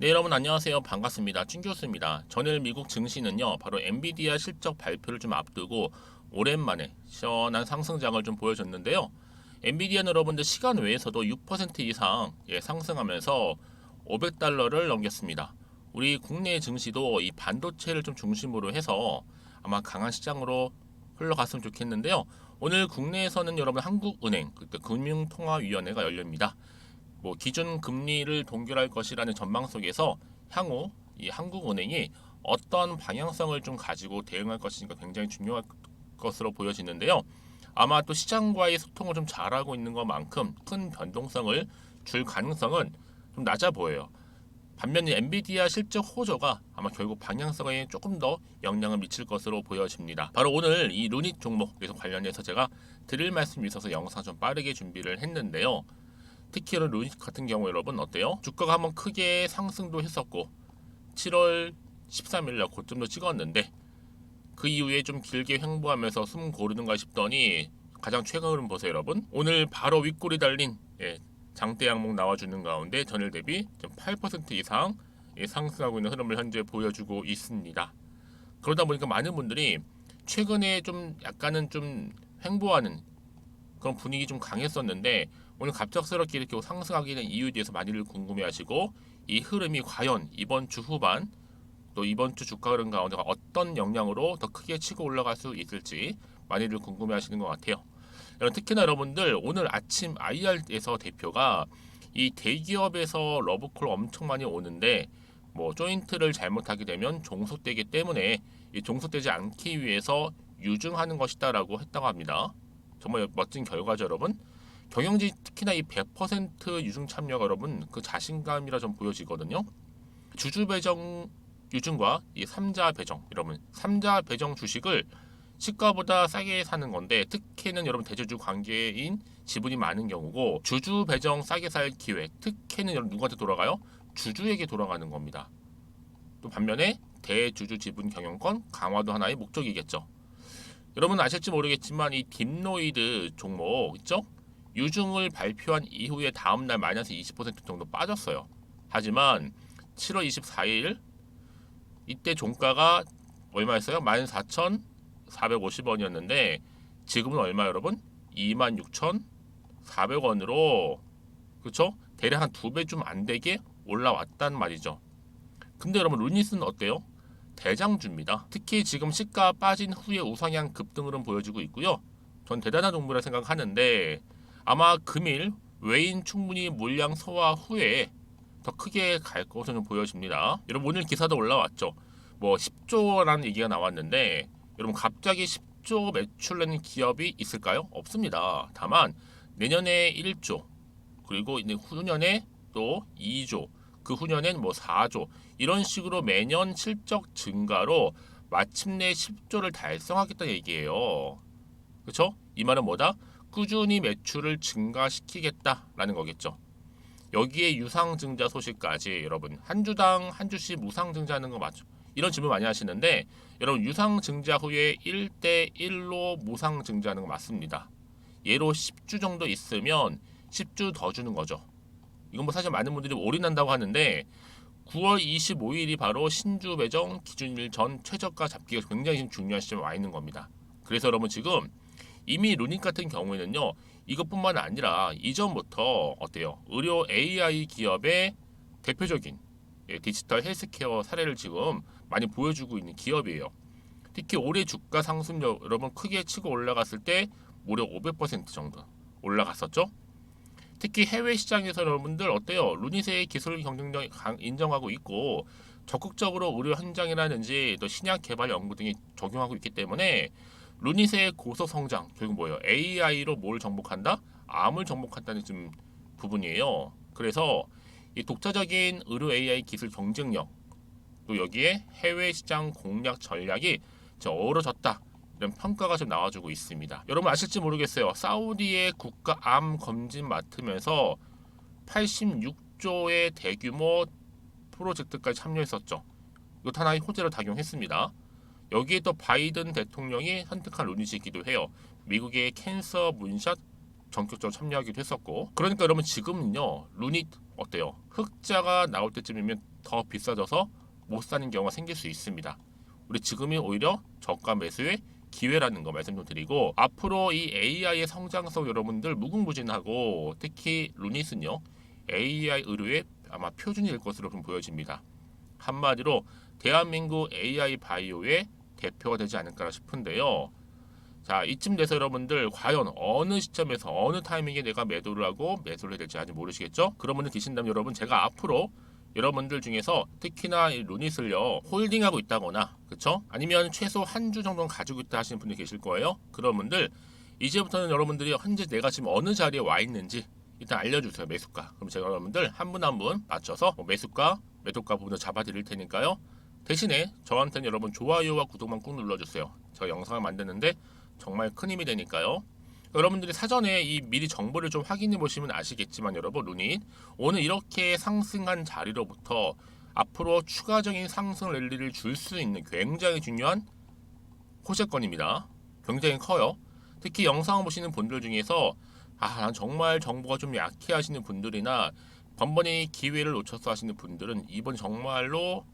네, 여러분 안녕하세요. 반갑습니다. 준 교수입니다. 전일 미국 증시는요, 바로 엔비디아 실적 발표를 좀 앞두고 오랜만에 시원한 상승장을 좀 보여줬는데요. 엔비디아는 여러분들 시간 외에서도 6% 이상 상승하면서 500달러를 넘겼습니다. 우리 국내 증시도 이 반도체를 좀 중심으로 해서 아마 강한 시장으로 흘러갔으면 좋겠는데요. 오늘 국내에서는 여러분 한국은행, 그때 금융통화위원회가 열립니다. 뭐 기준 금리를 동결할 것이라는 전망 속에서 향후 이 한국은행이 어떤 방향성을 좀 가지고 대응할 것인가 굉장히 중요할 것으로 보여지는데요. 아마 또 시장과의 소통을 좀 잘하고 있는 것만큼 큰 변동성을 줄 가능성은 좀 낮아 보여요. 반면에 엔비디아 실적 호조가 아마 결국 방향성에 조금 더 영향을 미칠 것으로 보여집니다. 바로 오늘 이 루닛 종목에서 관련해서 제가 드릴 말씀이 있어서 영상 좀 빠르게 준비를 했는데요. 특히 루닛 같은 경우 여러분 어때요? 주가가 한번 크게 상승도 했었고 7월 13일 날 고점도 찍었는데 그 이후에 좀 길게 횡보하면서 숨 고르는가 싶더니 가장 최근 흐름 보세요 여러분. 오늘 바로 윗골이 달린 장대 양목 나와주는 가운데 전일 대비 8% 이상 상승하고 있는 흐름을 현재 보여주고 있습니다. 그러다 보니까 많은 분들이 최근에 좀 약간은 좀 횡보하는 그런 분위기 좀 강했었는데 오늘 갑작스럽게 이렇게 상승하게 된 이유에 대해서 많이들 궁금해하시고 이 흐름이 과연 이번 주 후반 또 이번 주 주가 흐름 가운데 어떤 영향으로 더 크게 치고 올라갈 수 있을지 많이들 궁금해하시는 것 같아요. 특히나 여러분들 오늘 아침 IR에서 대표가 이 대기업에서 러브콜 엄청 많이 오는데 뭐 조인트를 잘못하게 되면 종속되기 때문에 이 종속되지 않기 위해서 유증하는 것이다라고 했다고 합니다. 정말 멋진 결과죠, 여러분. 경영진 특히나 이 100% 유증 참여가 여러분 그 자신감이라 좀 보여지거든요. 주주 배정 유증과 이 삼자 배정 여러분 삼자 배정 주식을 시가보다 싸게 사는 건데 특혜는 여러분 대주주 관계인 지분이 많은 경우고 주주 배정 싸게 살 기회 특혜는 여러분 누구한테 돌아가요? 주주에게 돌아가는 겁니다. 또 반면에 대주주 지분 경영권 강화도 하나의 목적이겠죠. 여러분 아실지 모르겠지만 이 딥노이드 종목 있죠? 유증을 발표한 이후에 다음날 마이너스 20% 정도 빠졌어요. 하지만 7월 24일 이때 종가가 얼마였어요? 14,450원이었는데 지금은 얼마 여러분? 26,400원으로 그렇죠? 대략 한 2배 좀 안 되게 올라왔단 말이죠. 근데 여러분 루닛은 어때요? 대장주입니다. 특히 지금 시가 빠진 후에 우상향 급등 흐름 보여주고 있고요. 전 대단한 종목이라 생각하는데 아마 금일 외인 충분히 물량 소화 후에 더 크게 갈 것으로 보여집니다. 여러분 오늘 기사도 올라왔죠. 뭐 10조라는 얘기가 나왔는데 여러분 갑자기 10조 매출 내는 기업이 있을까요? 없습니다. 다만 내년에 1조 그리고 이제 후년에 또 2조 그 후년엔 뭐 4조 이런 식으로 매년 실적 증가로 마침내 10조를 달성하겠다는 얘기예요. 그렇죠? 이 말은 뭐다? 꾸준히 매출을 증가시키겠다라는 거겠죠. 여기에 유상증자 소식까지 여러분 한 주당 한 주씩 무상증자하는 거 맞죠? 이런 질문 많이 하시는데 여러분 유상증자 후에 1대1로 무상증자하는 거 맞습니다. 예로 10주 정도 있으면 10주 더 주는 거죠. 이건 뭐 사실 많은 분들이 올인한다고 하는데 9월 25일이 바로 신주 배정 기준일 전 최저가 잡기가 굉장히 중요한 시점에 와 있는 겁니다. 그래서 여러분 지금 이미 루닛 같은 경우에는요 이것뿐만 아니라 이전부터 어때요? 의료 AI 기업의 대표적인 디지털 헬스케어 사례를 지금 많이 보여주고 있는 기업이에요. 특히 올해 주가 상승률 여러분 크게 치고 올라갔을 때 무려 500% 정도 올라갔었죠. 특히 해외 시장에서 여러분들 어때요? 루닛의 기술 경쟁력 인정하고 있고 적극적으로 의료 현장이라든지 또 신약 개발 연구 등이 적용하고 있기 때문에 루닛의 고속 성장 결국 뭐예요? AI로 뭘 정복한다? 암을 정복한다는 좀 부분이에요. 그래서 이 독자적인 의료 AI 기술 경쟁력 또 여기에 해외 시장 공략 전략이 어우러졌다. 이런 평가가 좀 나와주고 있습니다. 여러분 아실지 모르겠어요. 사우디의 국가 암 검진 맡으면서 86조의 대규모 프로젝트까지 참여했었죠. 이것 하나의 호재로 작용했습니다. 여기에 또 바이든 대통령이 선택한 루닛이기도 해요. 미국의 캔서 문샷 전격적으로 참여하기도 했었고 그러니까 여러분 지금은요 루닛 어때요? 흑자가 나올 때쯤이면 더 비싸져서 못 사는 경우가 생길 수 있습니다. 우리 지금이 오히려 저가 매수의 기회라는 거 말씀 좀 드리고, 앞으로 이 AI의 성장성 여러분들 무궁무진하고, 특히 루닛은요 AI 의료의 아마 표준이 될 것으로 좀 보여집니다. 한마디로 대한민국 AI 바이오의 대표가 되지 않을까 싶은데요. 자, 이쯤 돼서 여러분들 과연 어느 시점에서 어느 타이밍에 내가 매도를 하고 매수를 해야 될지 아직 모르시겠죠? 그런 분들 계신다면 여러분, 제가 앞으로 여러분들 중에서 특히나 이 루닛을요 홀딩하고 있다거나, 그쵸? 아니면 최소 한 주 정도는 가지고 있다 하시는 분들 계실 거예요. 그런 분들 이제부터는 여러분들이 현재 내가 지금 어느 자리에 와 있는지 일단 알려주세요. 매수가. 그럼 제가 여러분들 한 분 한 분 맞춰서 매수가, 매도가 부분을 잡아 드릴 테니까요. 대신에 저한테는 여러분 좋아요와 구독만 꾹 눌러주세요. 제가 영상을 만드는데 정말 큰 힘이 되니까요. 여러분들이 사전에 이 미리 정보를 좀 확인해 보시면 아시겠지만, 여러분 루닛 오늘 이렇게 상승한 자리로부터 앞으로 추가적인 상승 랠리를 줄 수 있는 굉장히 중요한 호재권입니다. 굉장히 커요. 특히 영상을 보시는 분들 중에서 난 정말 정보가 좀 약해 하시는 분들이나 번번이 기회를 놓쳐서 하시는 분들은 이번 정말로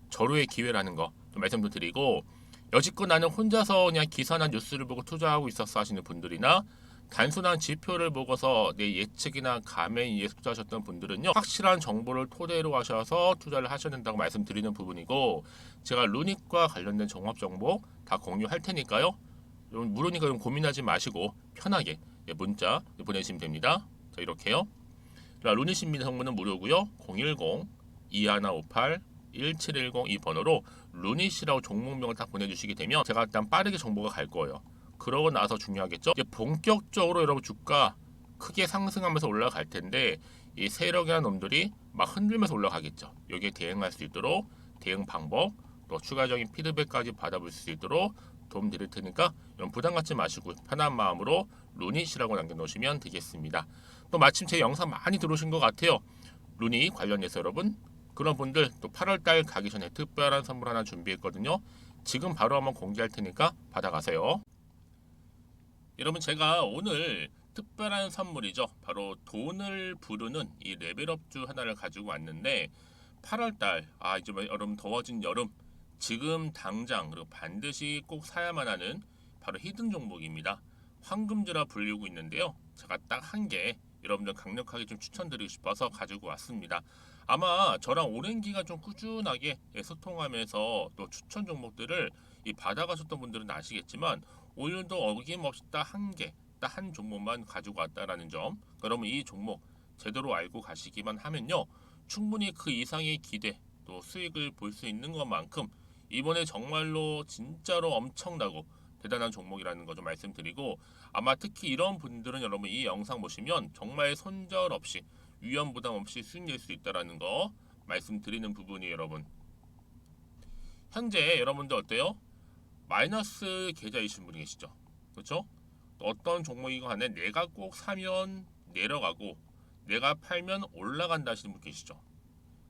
절호의 기회라는 거 좀 말씀 좀 드리고, 여지껏 나는 혼자서 그냥 기사나 뉴스를 보고 투자하고 있었어 하시는 분들이나 단순한 지표를 보고서 내 예측이나 감에 의해서 투자하셨던 분들은요, 확실한 정보를 토대로 하셔서 투자를 하셔야 된다고 말씀드리는 부분이고, 제가 루닛과 관련된 종합 정보 다 공유할 테니까요. 물으니까 좀 고민하지 마시고 편하게 문자 보내시면 됩니다. 자, 이렇게요. 루닛 신민 성분은 무료고요. 010-2158-1710 이 번호로 루닛이라고 종목명을 딱 보내주시게 되면 제가 일단 빠르게 정보가 갈 거예요. 그러고 나서 중요하겠죠. 이제 본격적으로 여러분 주가 크게 상승하면서 올라갈 텐데, 이 세력이라는 놈들이 막 흔들면서 올라가겠죠. 여기에 대응할 수 있도록 대응 방법, 또 추가적인 피드백까지 받아볼 수 있도록 도움 드릴 테니까 여러분 부담 갖지 마시고 편한 마음으로 루닛이라고 남겨놓으시면 되겠습니다. 또 마침 제 영상 많이 들어오신 것 같아요. 루닛 관련해서 여러분, 그런 분들 또 8월달 가기 전에 특별한 선물 하나 준비했거든요. 지금 바로 한번 공개할 테니까 받아가세요. 여러분, 제가 오늘 특별한 선물이죠. 바로 돈을 부르는 이 레벨업주 하나를 가지고 왔는데, 8월달 이제 여러분 더워진 여름, 지금 당장 그리고 반드시 꼭 사야만 하는 바로 히든 종목입니다. 황금주라 불리고 있는데요. 제가 딱 한 개 여러분들 강력하게 좀 추천드리고 싶어서 가지고 왔습니다. 아마 저랑 오랜 기간 좀 꾸준하게 소통하면서 또 추천 종목들을 받아가셨던 분들은 아시겠지만, 오늘도 어김없이 딱 한 개, 딱 한 종목만 가지고 왔다라는 점. 그러면 이 종목 제대로 알고 가시기만 하면요, 충분히 그 이상의 기대 또 수익을 볼 수 있는 것만큼 이번에 정말로 진짜로 엄청나고 대단한 종목이라는 거 좀 말씀드리고, 아마 특히 이런 분들은 여러분 이 영상 보시면 정말 손절없이 위험 부담 없이 수익 낼 수 있다라는 거 말씀드리는 부분이, 여러분 현재 여러분들 어때요? 마이너스 계좌이신 분이 계시죠? 그렇죠? 어떤 종목이건 간에 내가 꼭 사면 내려가고 내가 팔면 올라간다 하시는 분 계시죠?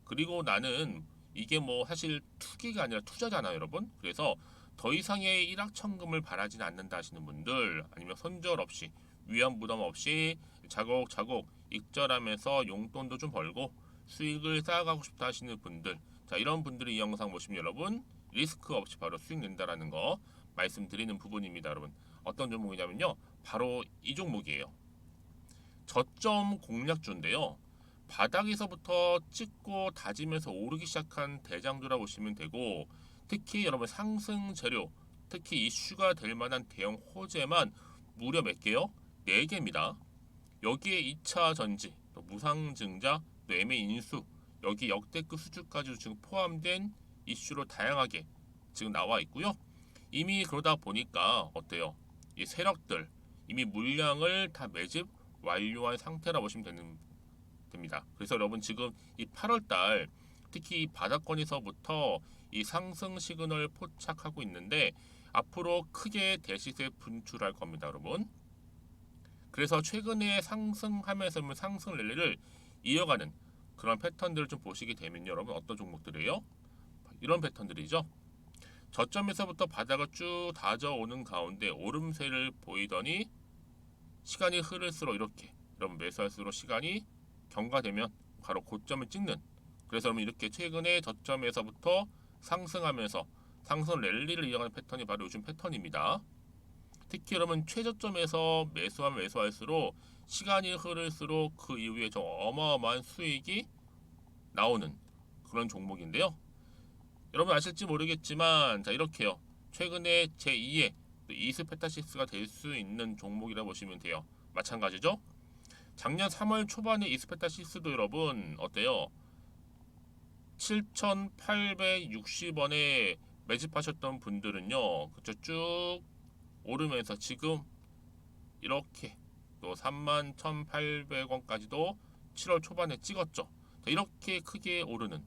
그리고 나는 이게 뭐 사실 투기가 아니라 투자잖아요, 여러분. 그래서 더 이상의 일확천금을 바라지는 않는다 하시는 분들, 아니면 손절 없이 위험 부담 없이 차곡차곡 익절하면서 용돈도 좀 벌고 수익을 쌓아가고 싶다 하시는 분들, 자, 이런 분들이 이 영상 보시면 여러분 리스크 없이 바로 수익 낸다라는 거 말씀드리는 부분입니다. 여러분, 어떤 종목이냐면요, 바로 이 종목이에요. 저점 공략주인데요, 바닥에서부터 찍고 다지면서 오르기 시작한 대장주라 보시면 되고, 특히 여러분 상승 재료, 특히 이슈가 될 만한 대형 호재만 무려 몇 개요? 4개입니다. 여기에 2차 전지, 또 무상증자, 또 매매 인수, 여기 역대급 수주까지 지금 포함된 이슈로 다양하게 지금 나와 있고요. 이미 그러다 보니까 어때요? 이 세력들 이미 물량을 다 매집 완료한 상태라 보시면 됩니다. 그래서 여러분 지금 이 8월달 특히 이 바닥권에서부터 이 상승 시그널 포착하고 있는데, 앞으로 크게 대시세 분출할 겁니다, 여러분. 그래서 최근에 상승하면서 상승 랠리를 이어가는 그런 패턴들을 좀 보시게 되면 여러분, 어떤 종목들이에요? 이런 패턴들이죠. 저점에서부터 바닥을 쭉 다져오는 가운데 오름세를 보이더니 시간이 흐를수록 이렇게 여러분 매수할수록 시간이 경과되면 바로 고점을 찍는 그래서 여러분 이렇게 최근에 저점에서부터 상승하면서 상승 랠리를 이어가는 패턴이 바로 요즘 패턴입니다. 특히 여러분 최저점에서 매수하면 매수할수록 시간이 흐를수록 그 이후에 좀 어마어마한 수익이 나오는 그런 종목인데요. 여러분 아실지 모르겠지만 자 이렇게요. 최근에 제2의 이스페타시스가 될 수 있는 종목이라 보시면 돼요. 마찬가지죠. 작년 3월 초반에 이스페타시스도 여러분 어때요? 7,860원에 매집하셨던 분들은요. 그쵸 쭉 오르면서 지금 이렇게 또 31,800원까지도 7월 초반에 찍었죠. 자, 이렇게 크게 오르는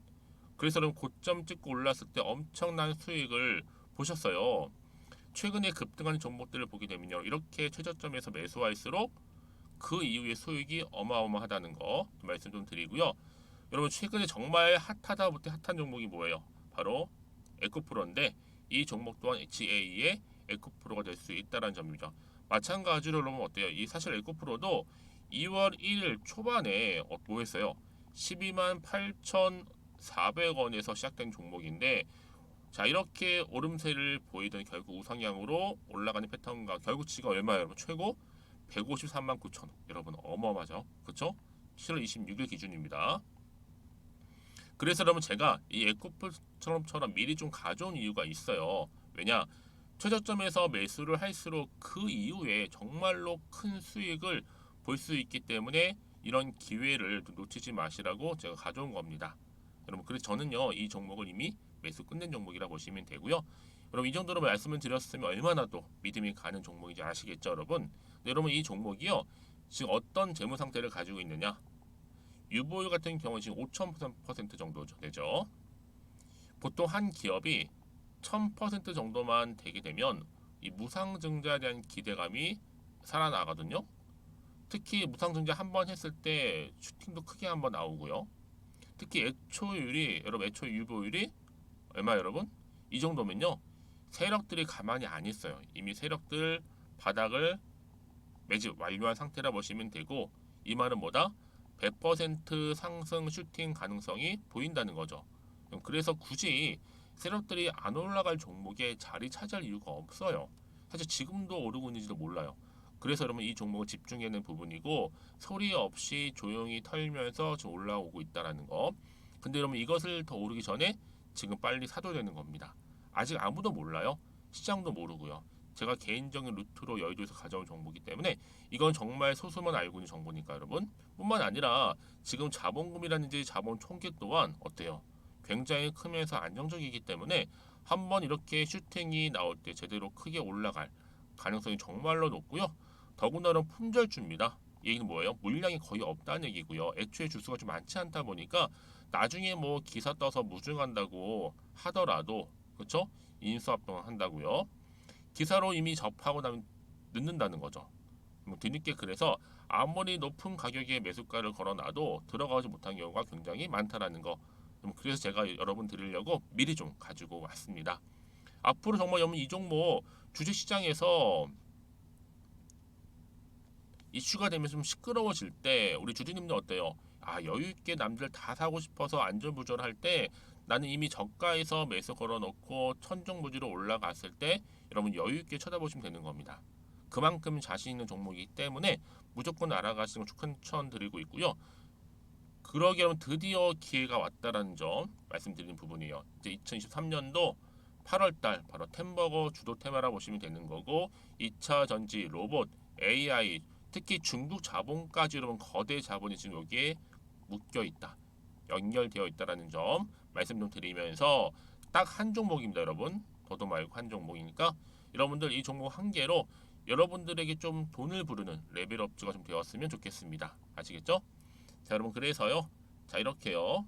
그래서 그럼 고점 찍고 올랐을 때 엄청난 수익을 보셨어요. 최근에 급등하는 종목들을 보게 되면요. 이렇게 최저점에서 매수할수록 그 이후에 수익이 어마어마하다는 거 말씀 좀 드리고요. 여러분 최근에 정말 핫하다 못해 핫한 종목이 뭐예요? 바로 에코프로인데 이 종목 또한 HA의 에코프로가 될 수 있다는 점이죠. 마찬가지로 여러분 어때요? 이 사실 에코프로도 2월 1일 초반에 뭐 했어요? 12만 8,400원에서 시작된 종목인데 자 이렇게 오름세를 보이던 결국 우상향으로 올라가는 패턴과 결국 지가 얼마예요 여러분? 최고 153만 9천 원. 여러분 어마어마하죠? 그쵸? 7월 26일 기준입니다. 그래서 여러분 제가 이 에코프처럼 미리 좀 가져온 이유가 있어요. 왜냐? 최저점에서 매수를 할수록 그 이후에 정말로 큰 수익을 볼 수 있기 때문에 이런 기회를 놓치지 마시라고 제가 가져온 겁니다. 여러분 그래서 저는요 이 종목을 이미 매수 끝낸 종목이라 보시면 되고요. 여러분 이 정도로 말씀을 드렸으면 얼마나 또 믿음이 가는 종목인지 아시겠죠 여러분? 네, 여러분 이 종목이요 지금 어떤 재무 상태를 가지고 있느냐? 유보율 같은 경우 지금 5,000% 정도 되죠. 보통 한 기업이 1,000% 정도만 되게 되면 이 무상증자에 대한 기대감이 살아나거든요. 특히 무상증자 한 번 했을 때 슈팅도 크게 한번 나오고요. 특히 애초율이 여러분 애초 유보율이 얼마 여러분? 이 정도면요. 세력들이 가만히 안 있어요. 이미 세력들 바닥을 매집 완료한 상태라 보시면 되고 이 말은 뭐다? 100% 상승 슈팅 가능성이 보인다는 거죠. 그래서 굳이 세력들이 안 올라갈 종목에 자리 차지할 이유가 없어요. 사실 지금도 오르고 있는지도 몰라요. 그래서 여러분 이 종목을 집중해야 하는 부분이고 소리 없이 조용히 털면서 좀 올라오고 있다는 거. 근데 여러분 이것을 더 오르기 전에 지금 빨리 사도 되는 겁니다. 아직 아무도 몰라요. 시장도 모르고요. 제가 개인적인 루트로 여의도에서 가져온 정보이기 때문에 이건 정말 소수만 알고 있는 정보니까 여러분 뿐만 아니라 지금 자본금이라든지 자본 총계 또한 어때요? 굉장히 크면서 안정적이기 때문에 한번 이렇게 슈팅이 나올 때 제대로 크게 올라갈 가능성이 정말로 높고요. 더군다나 품절주입니다. 이 얘기는 뭐예요? 물량이 거의 없다는 얘기고요. 애초에 주수가 좀 많지 않다 보니까 나중에 뭐 기사 떠서 무증한다고 하더라도 그렇죠? 인수합병 한다고요. 기사로 이미 접하고 나면 늦는다는 거죠. 뭐 뒤늦게 그래서 아무리 높은 가격에 매수가를 걸어놔도 들어가지 못한 경우가 굉장히 많다라는 거. 그래서 제가 여러분 드리려고 미리 좀 가지고 왔습니다. 앞으로 정말 여러분 이 종목 주식시장에서 이슈가 되면 좀 시끄러워질 때 우리 주주님들 어때요? 아 여유 있게 남들 다 사고 싶어서 안절부절할 때 나는 이미 저가에서 매수 걸어놓고 천정부지로 올라갔을 때 여러분 여유 있게 쳐다보시면 되는 겁니다. 그만큼 자신 있는 종목이기 때문에 무조건 알아가시는 걸 추천드리고 있고요. 그러기 여러분 드디어 기회가 왔다라는 점 말씀드리는 부분이에요. 이제 2023년도 8월달 바로 템버거 주도 테마라 보시면 되는 거고 2차 전지, 로봇, AI 특히 중국 자본까지 여러분 거대 자본이 지금 여기에 묶여 있다. 연결되어 있다라는 점 말씀 좀 드리면서 딱 한 종목입니다, 여러분. 더도 말고 한 종목이니까 여러분들 이 종목 한 개로 여러분들에게 좀 돈을 부르는 레벨업주가 좀 되었으면 좋겠습니다. 아시겠죠? 자, 여러분 그래서요. 자, 이렇게요.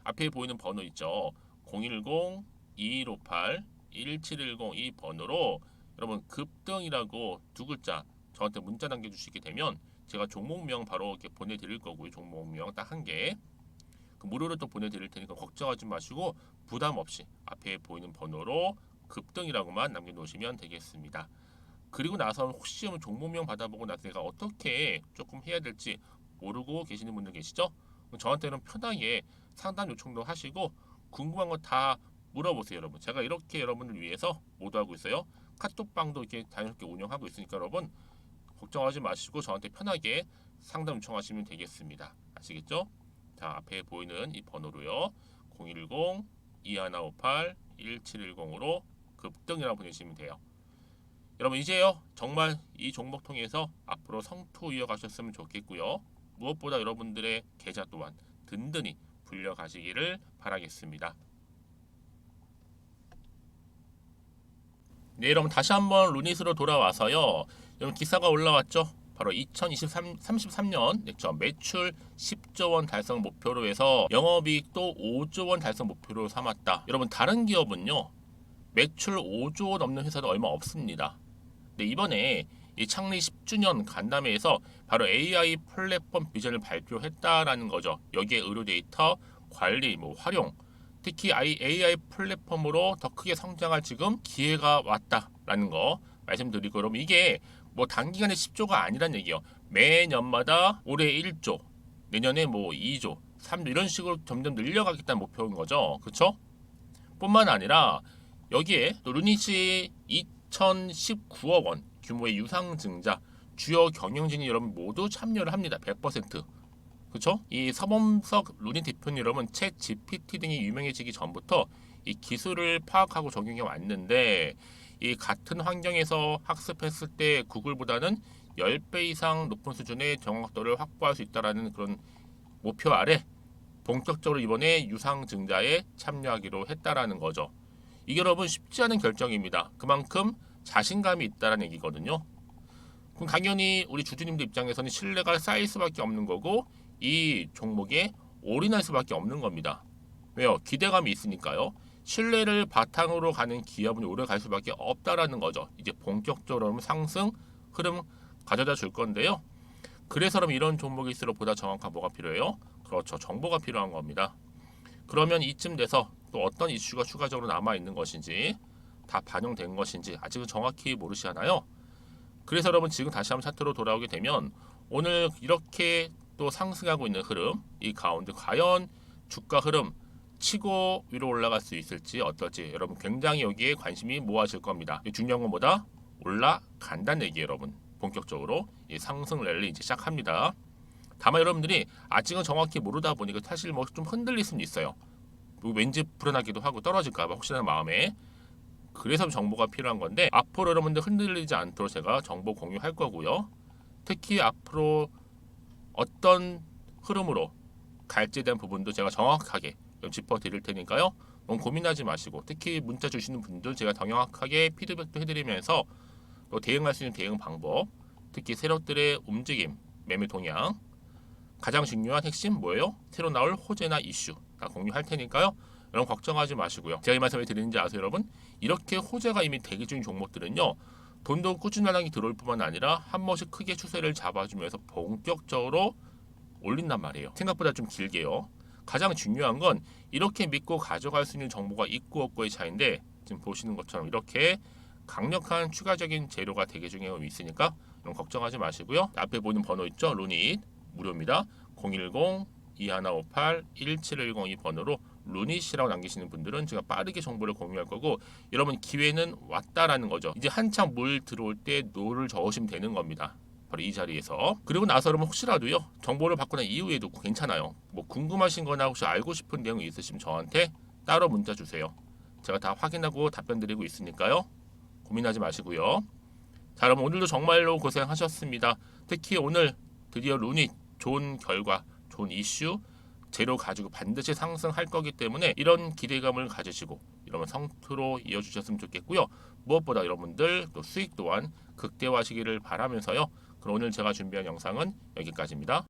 앞에 보이는 번호 있죠. 010-2158-1710 이 번호로 여러분 급등이라고 두 글자 저한테 문자 남겨주시게 되면 제가 종목명 바로 이렇게 보내드릴 거고요. 종목명 딱 한 개. 그 무료로 또 보내드릴 테니까 걱정하지 마시고 부담 없이 앞에 보이는 번호로 급등이라고만 남겨놓으시면 되겠습니다. 그리고 나서 혹시 종목명 받아보고 나서 내가 어떻게 조금 해야 될지 모르고 계시는 분들 계시죠? 저한테는 편하게 상담 요청도 하시고 궁금한 거 다 물어보세요, 여러분. 제가 이렇게 여러분을 위해서 모두하고 있어요. 카톡방도 이렇게 자연스럽게 운영하고 있으니까 여러분 걱정하지 마시고 저한테 편하게 상담 요청하시면 되겠습니다. 아시겠죠? 자, 앞에 보이는 이 번호로요. 010-2158-1710으로 급등이라고 보내시면 돼요. 여러분 이제요 정말 이 종목 통해서 앞으로 성투 이어가셨으면 좋겠고요. 무엇보다 여러분들의 계좌 또한 든든히 불려가시기를 바라겠습니다. 네, 여러분 다시 한번 루닛으로 돌아와서요. 여러분 기사가 올라왔죠. 바로 2033년 매출 10조 원 달성 목표로 해서 영업이익도 5조 원 달성 목표로 삼았다. 여러분 다른 기업은요 매출 5조 원 넘는 회사도 얼마 없습니다. 근데 이번에 이 창립 10주년 간담회에서 바로 AI 플랫폼 비전을 발표했다라는 거죠. 여기에 의료 데이터 관리, 활용, 특히 AI 플랫폼으로 더 크게 성장할 지금 기회가 왔다라는 거 말씀드리고, 그럼 이게 단기간에 10조가 아니란 얘기예요. 매년마다 올해 1조, 내년에 2조, 3조 이런 식으로 점점 늘려가겠다는 목표인 거죠. 그렇죠? 뿐만 아니라 여기에 또 루닛이 2019억 원 규모의 유상증자 주요 경영진이 여러분 모두 참여를 합니다. 100%. 그렇죠? 이 서범석 루닛 대표님 여러분 챗 GPT 등이 유명해지기 전부터 이 기술을 파악하고 적용해 왔는데 이 같은 환경에서 학습했을 때 구글보다는 10배 이상 높은 수준의 정확도를 확보할 수 있다라는 그런 목표 아래 본격적으로 이번에 유상증자에 참여하기로 했다라는 거죠. 이게 여러분 쉽지 않은 결정입니다. 그만큼 자신감이 있다라는 얘기거든요. 그럼 당연히 우리 주주님들 입장에서는 신뢰가 쌓일 수밖에 없는 거고 이 종목에 올인할 수밖에 없는 겁니다. 왜요? 기대감이 있으니까요. 신뢰를 바탕으로 가는 기업은 오래 갈 수밖에 없다라는 거죠. 이제 본격적으로 상승 흐름 가져다 줄 건데요. 그래서 그럼 이런 종목일수록 보다 정확한 뭐가 필요해요? 그렇죠. 정보가 필요한 겁니다. 그러면 이쯤 돼서 또 어떤 이슈가 추가적으로 남아 있는 것인지 다 반영된 것인지 아직은 정확히 모르시잖아요. 그래서 여러분 지금 다시 한번 차트로 돌아오게 되면 오늘 이렇게 또 상승하고 있는 흐름, 이 가운데 과연 주가 흐름 치고 위로 올라갈 수 있을지 어떨지 여러분 굉장히 여기에 관심이 모아질 겁니다. 중요한 건 뭐다? 올라간다는 얘기예요, 여러분. 본격적으로 이 상승 랠리 이제 시작합니다. 다만 여러분들이 아직은 정확히 모르다 보니까 사실 좀 흔들릴 수는 있어요. 왠지 불안하기도 하고 떨어질까봐 혹시나 마음에. 그래서 정보가 필요한 건데 앞으로 여러분들 흔들리지 않도록 제가 정보 공유할 거고요. 특히 앞으로 어떤 흐름으로 갈지에 대한 부분도 제가 정확하게 짚어 드릴 테니까요. 너무 고민하지 마시고 특히 문자 주시는 분들 제가 정확하게 피드백도 해드리면서 또 대응할 수 있는 대응 방법, 특히 세력들의 움직임, 매매 동향, 가장 중요한 핵심 뭐예요? 새로 나올 호재나 이슈 다 공유할 테니까요. 여러분 걱정하지 마시고요. 제가 이 말씀을 드리는지 아세요, 여러분? 이렇게 호재가 이미 대기 중인 종목들은요. 돈도 꾸준하게 들어올 뿐만 아니라 한 번씩 크게 추세를 잡아주면서 본격적으로 올린단 말이에요. 생각보다 좀 길게요. 가장 중요한 건 이렇게 믿고 가져갈 수 있는 정보가 있고 없고의 차이인데 지금 보시는 것처럼 이렇게 강력한 추가적인 재료가 대기 중에 있으니까 여러분 걱정하지 마시고요. 앞에 보이는 번호 있죠? 루닛 무료입니다. 010-2158-1710 이 번호로 루닛이라고 남기시는 분들은 제가 빠르게 정보를 공유할 거고 여러분 기회는 왔다라는 거죠. 이제 한창 물 들어올 때 노를 저으시면 되는 겁니다. 바로 이 자리에서. 그리고 나서 여러분 혹시라도요 정보를 받고 난 이후에도 괜찮아요. 궁금하신 거나 혹시 알고 싶은 내용이 있으시면 저한테 따로 문자 주세요. 제가 다 확인하고 답변 드리고 있으니까요. 고민하지 마시고요. 자, 여러분 오늘도 정말로 고생하셨습니다. 특히 오늘 드디어 루닛 좋은 결과, 좋은 이슈, 재료 가지고 반드시 상승할 거기 때문에 이런 기대감을 가지시고 이러면 성투로 이어주셨으면 좋겠고요. 무엇보다 여러분들 또 수익 또한 극대화하시기를 바라면서요. 그럼 오늘 제가 준비한 영상은 여기까지입니다.